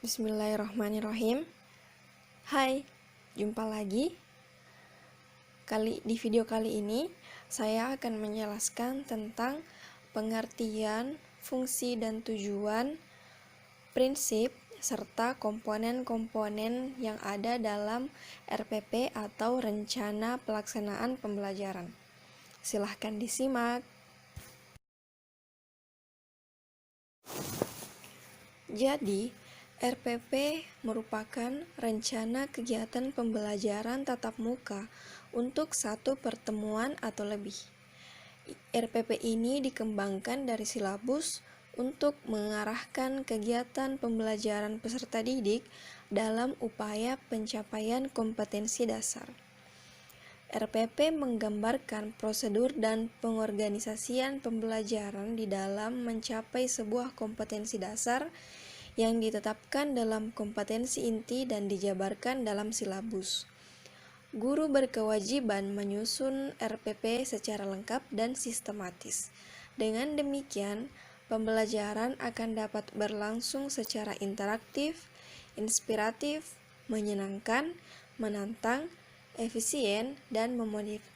Bismillahirrahmanirrahim. Hai, jumpa lagi. Di video kali ini saya akan menjelaskan tentang pengertian, fungsi dan tujuan, prinsip serta komponen-komponen yang ada dalam RPP atau Rencana Pelaksanaan Pembelajaran. Silahkan disimak. Jadi, RPP merupakan rencana kegiatan pembelajaran tatap muka untuk satu pertemuan atau lebih. RPP ini dikembangkan dari silabus untuk mengarahkan kegiatan pembelajaran peserta didik dalam upaya pencapaian kompetensi dasar. RPP menggambarkan prosedur dan pengorganisasian pembelajaran di dalam mencapai sebuah kompetensi dasar yang ditetapkan dalam kompetensi inti dan dijabarkan dalam silabus. Guru berkewajiban menyusun RPP secara lengkap dan sistematis. Dengan demikian, pembelajaran akan dapat berlangsung secara interaktif, inspiratif, menyenangkan, menantang, efisien, dan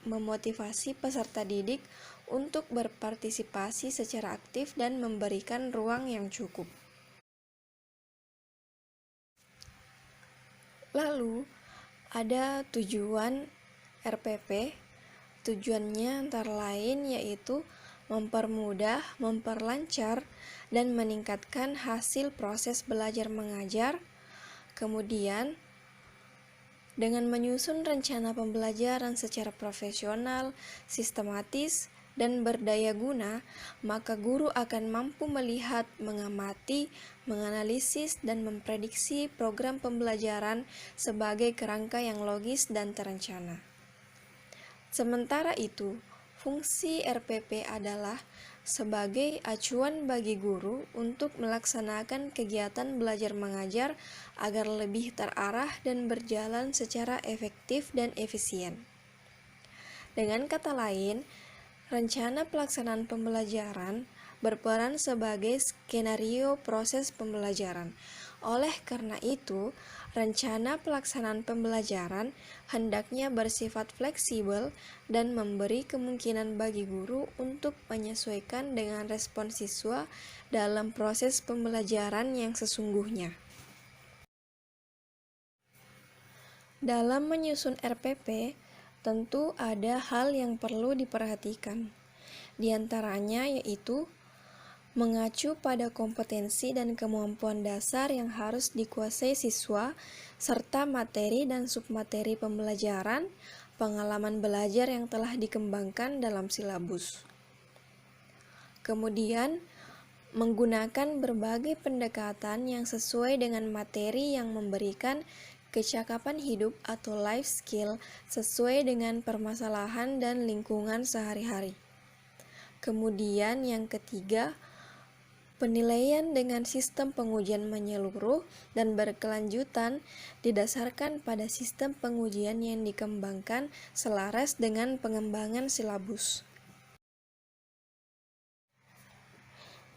memotivasi peserta didik untuk berpartisipasi secara aktif dan memberikan ruang yang cukup. Lalu, ada tujuan RPP. Tujuannya antara lain yaitu mempermudah, memperlancar, dan meningkatkan hasil proses belajar mengajar. Kemudian, dengan menyusun rencana pembelajaran secara profesional, sistematis, dan berdaya guna, maka guru akan mampu melihat, mengamati, menganalisis, dan memprediksi program pembelajaran sebagai kerangka yang logis dan terencana. Sementara itu, fungsi RPP adalah sebagai acuan bagi guru untuk melaksanakan kegiatan belajar mengajar agar lebih terarah dan berjalan secara efektif dan efisien. Dengan kata lain, rencana pelaksanaan pembelajaran berperan sebagai skenario proses pembelajaran. Oleh karena itu, rencana pelaksanaan pembelajaran hendaknya bersifat fleksibel dan memberi kemungkinan bagi guru untuk menyesuaikan dengan respon siswa dalam proses pembelajaran yang sesungguhnya. Dalam menyusun RPP, tentu ada hal yang perlu diperhatikan. Di antaranya yaitu mengacu pada kompetensi dan kemampuan dasar yang harus dikuasai siswa, serta materi dan submateri pembelajaran, pengalaman belajar yang telah dikembangkan dalam silabus. Kemudian, menggunakan berbagai pendekatan yang sesuai dengan materi yang memberikan kecakapan hidup atau life skill sesuai dengan permasalahan dan lingkungan sehari-hari. Kemudian yang ketiga, penilaian dengan sistem pengujian menyeluruh dan berkelanjutan didasarkan pada sistem pengujian yang dikembangkan selaras dengan pengembangan silabus.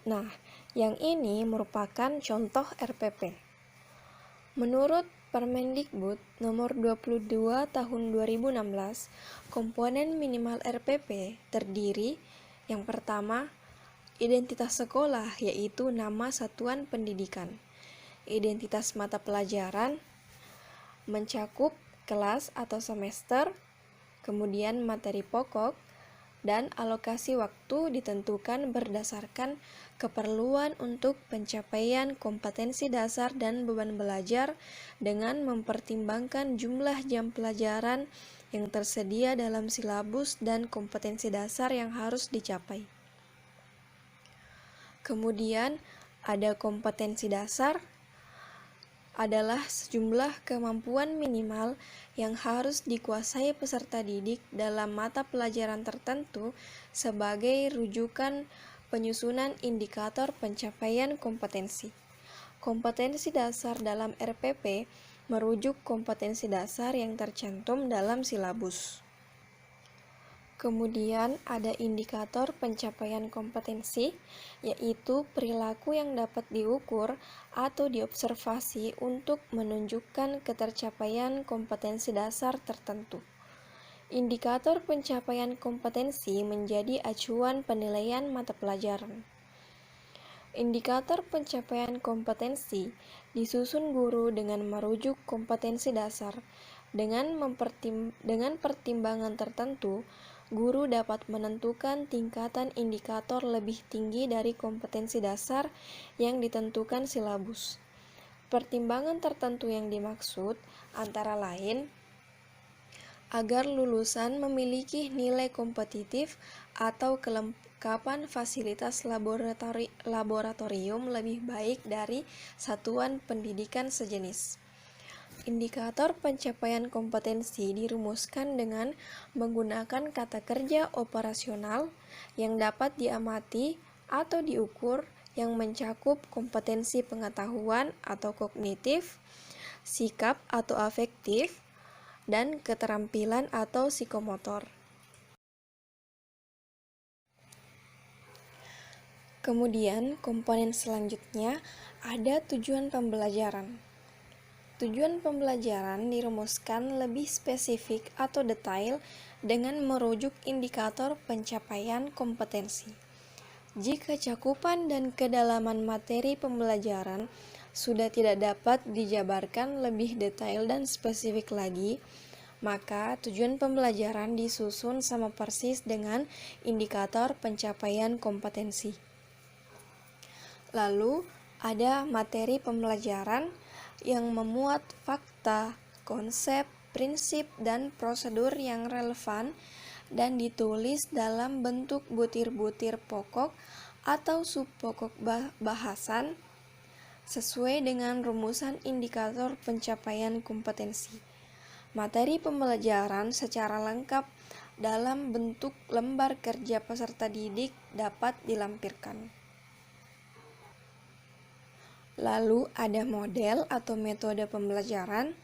Nah, yang ini merupakan contoh RPP. Menurut Permendikbud nomor 22 tahun 2016, komponen minimal RPP terdiri yang pertama, identitas sekolah, yaitu nama satuan pendidikan. Identitas mata pelajaran mencakup kelas atau semester, kemudian materi pokok, dan alokasi waktu ditentukan berdasarkan keperluan untuk pencapaian kompetensi dasar dan beban belajar dengan mempertimbangkan jumlah jam pelajaran yang tersedia dalam silabus dan kompetensi dasar yang harus dicapai. Kemudian ada kompetensi dasar adalah sejumlah kemampuan minimal yang harus dikuasai peserta didik dalam mata pelajaran tertentu sebagai rujukan penyusunan indikator pencapaian kompetensi. Kompetensi dasar dalam RPP merujuk kompetensi dasar yang tercantum dalam silabus. Kemudian ada indikator pencapaian kompetensi, yaitu perilaku yang dapat diukur atau diobservasi untuk menunjukkan ketercapaian kompetensi dasar tertentu. Indikator pencapaian kompetensi menjadi acuan penilaian mata pelajaran. Indikator pencapaian kompetensi disusun guru dengan merujuk kompetensi dasar. Dengan pertimbangan tertentu, guru dapat menentukan tingkatan indikator lebih tinggi dari kompetensi dasar yang ditentukan silabus. Pertimbangan tertentu yang dimaksud antara lain agar lulusan memiliki nilai kompetitif atau kelengkapan fasilitas laboratorium lebih baik dari satuan pendidikan sejenis. Indikator pencapaian kompetensi dirumuskan dengan menggunakan kata kerja operasional yang dapat diamati atau diukur yang mencakup kompetensi pengetahuan atau kognitif, sikap atau afektif, dan keterampilan atau psikomotor. Kemudian, komponen selanjutnya ada tujuan pembelajaran. Tujuan pembelajaran dirumuskan lebih spesifik atau detail dengan merujuk indikator pencapaian kompetensi. Jika cakupan dan kedalaman materi pembelajaran sudah tidak dapat dijabarkan lebih detail dan spesifik lagi, maka tujuan pembelajaran disusun sama persis dengan indikator pencapaian kompetensi. Lalu, ada materi pembelajaran yang memuat fakta, konsep, prinsip, dan prosedur yang relevan dan ditulis dalam bentuk butir-butir pokok atau subpokok bahasan sesuai dengan rumusan indikator pencapaian kompetensi. Materi pembelajaran secara lengkap dalam bentuk lembar kerja peserta didik dapat dilampirkan. Lalu ada model atau metode pembelajaran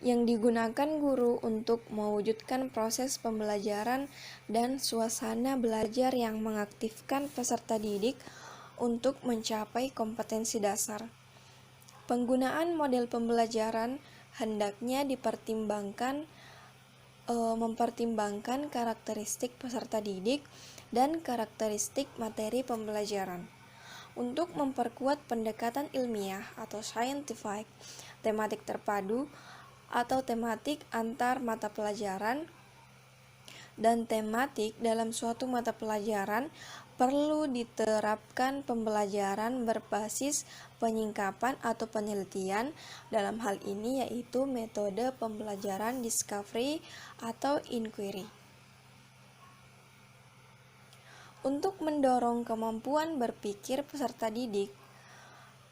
yang digunakan guru untuk mewujudkan proses pembelajaran dan suasana belajar yang mengaktifkan peserta didik untuk mencapai kompetensi dasar. Penggunaan model pembelajaran hendaknya mempertimbangkan karakteristik peserta didik dan karakteristik materi pembelajaran. Untuk memperkuat pendekatan ilmiah atau scientific, tematik terpadu atau tematik antar mata pelajaran dan tematik dalam suatu mata pelajaran, perlu diterapkan pembelajaran berbasis penyingkapan atau penelitian. Dalam hal ini yaitu metode pembelajaran discovery atau inquiry. Untuk mendorong kemampuan berpikir peserta didik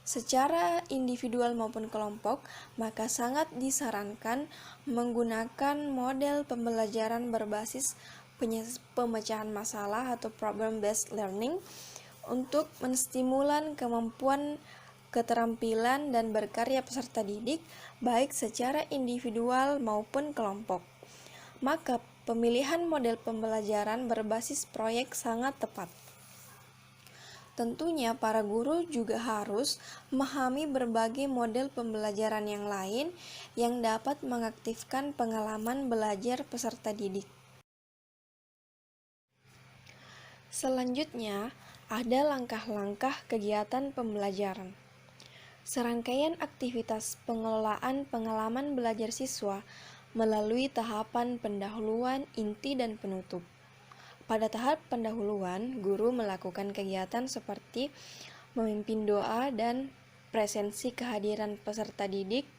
secara individual maupun kelompok, maka sangat disarankan menggunakan model pembelajaran berbasis pemecahan masalah atau problem-based learning untuk menstimulan kemampuan, keterampilan, dan berkarya peserta didik baik secara individual maupun kelompok. Maka pemilihan model pembelajaran berbasis proyek sangat tepat. Tentunya para guru juga harus memahami berbagai model pembelajaran yang lain yang dapat mengaktifkan pengalaman belajar peserta didik. Selanjutnya, ada langkah-langkah kegiatan pembelajaran. Serangkaian aktivitas pengelolaan pengalaman belajar siswa melalui tahapan pendahuluan, inti, dan penutup. Pada tahap pendahuluan, guru melakukan kegiatan seperti memimpin doa dan presensi kehadiran peserta didik,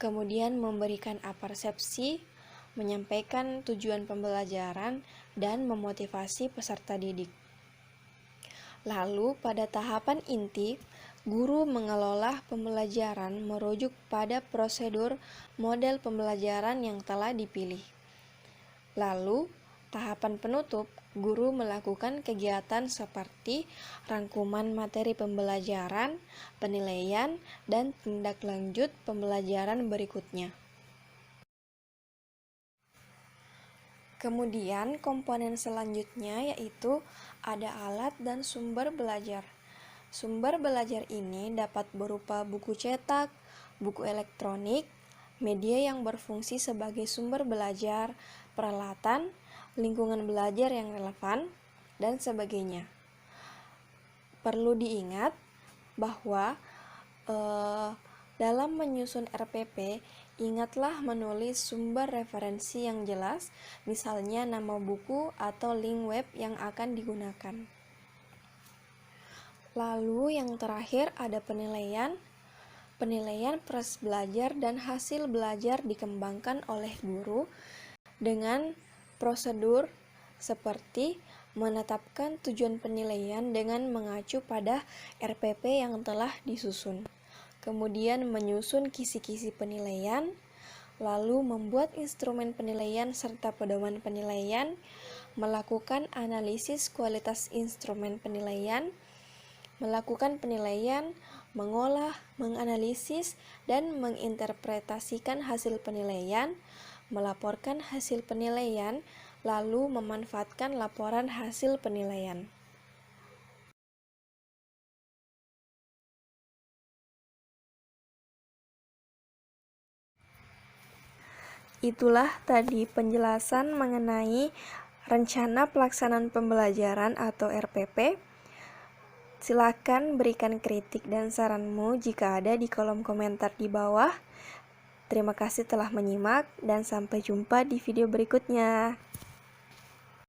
kemudian memberikan apersepsi, menyampaikan tujuan pembelajaran, dan memotivasi peserta didik. Lalu, pada tahapan inti, guru mengelola pembelajaran merujuk pada prosedur model pembelajaran yang telah dipilih. Lalu, tahapan penutup, guru melakukan kegiatan seperti rangkuman materi pembelajaran, penilaian, dan tindak lanjut pembelajaran berikutnya. Kemudian komponen selanjutnya yaitu ada alat dan sumber belajar. Sumber belajar ini dapat berupa buku cetak, buku elektronik, media yang berfungsi sebagai sumber belajar, peralatan, lingkungan belajar yang relevan, dan sebagainya. Perlu diingat bahwa dalam menyusun RPP, ingatlah menulis sumber referensi yang jelas, misalnya nama buku atau link web yang akan digunakan. Lalu yang terakhir ada penilaian. Penilaian proses belajar dan hasil belajar dikembangkan oleh guru dengan prosedur seperti menetapkan tujuan penilaian dengan mengacu pada RPP yang telah disusun. Kemudian menyusun kisi-kisi penilaian, lalu membuat instrumen penilaian serta pedoman penilaian, melakukan analisis kualitas instrumen penilaian, melakukan penilaian, mengolah, menganalisis, dan menginterpretasikan hasil penilaian, melaporkan hasil penilaian, lalu memanfaatkan laporan hasil penilaian. Itulah tadi penjelasan mengenai rencana pelaksanaan pembelajaran atau RPP. Silakan berikan kritik dan saranmu jika ada di kolom komentar di bawah. Terima kasih telah menyimak dan sampai jumpa di video berikutnya.